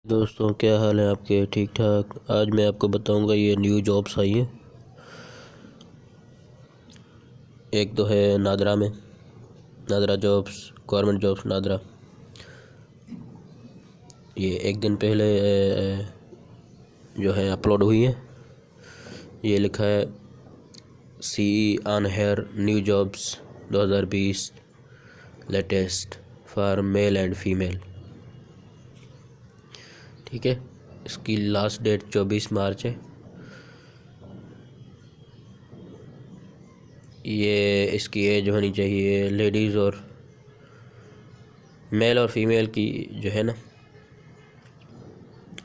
दोस्तों, क्या हाल है आपके? ठीक ठाक। आज मैं आपको बताऊंगा ये न्यू जॉब्स आई हैं। एक तो है नादरा में, NADRA jobs, government jobs NADRA. ये एक दिन पहले जो है अपलोड हुई है। ये लिखा है see on here new jobs 2020 latest for male and female. ठीक है, इसकी लास्ट डेट 24 मार्च है। ये इसकी एज होनी चाहिए लेडीज़ और मेल और फीमेल की जो है ना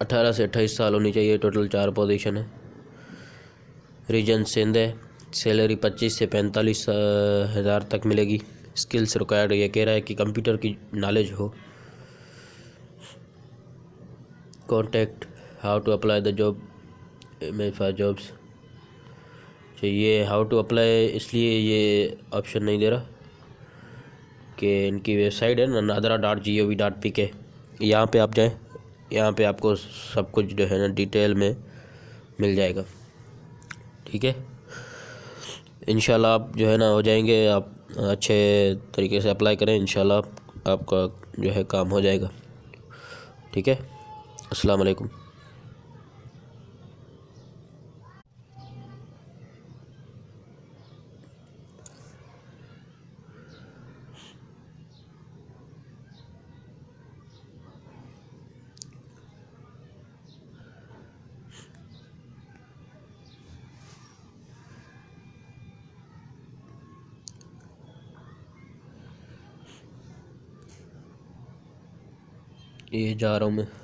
18 से 28 साल होनी चाहिए। टोटल 4 पोजीशन है। रीजन सिंध है। सैलरी 25 से 45 हज़ार तक मिलेगी। स्किल्स रिक्वायर्ड ये कह रहा है कि कंप्यूटर की नॉलेज हो। Contact how to apply the job में फॉर जॉब्स। तो ये हाउ टू अप्लाई इसलिए ये ऑप्शन नहीं दे रहा कि इनकी वेबसाइट है ना nadra.gov.pk, यहाँ पे आप जाएं। यहाँ पे आपको सब कुछ जो है ना डिटेल में मिल जाएगा। ठीक है, इंशाल्लाह आप जो है ना हो जाएंगे। आप अच्छे तरीके से अप्लाई करें, इंशाल्लाह आपका जो है काम हो जाएगा। ठीक है, अस्सलाम वालेकुम। ये जा रहा हूँ मैं।